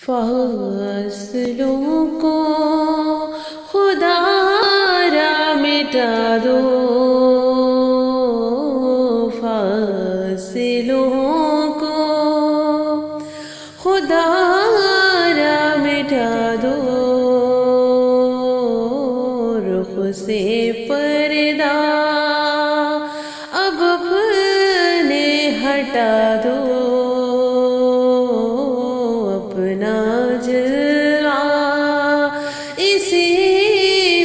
فاصلوں کو خدا را مٹا دو، فاصلوں کو خدا را مٹا دو، رخ سے پردہ اب اپنے ہٹا دو، اپنا جلوہ اسی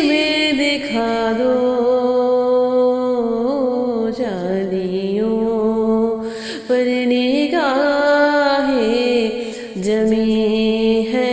میں دکھا دو، جالیوں پر نگاہیں جمی ہے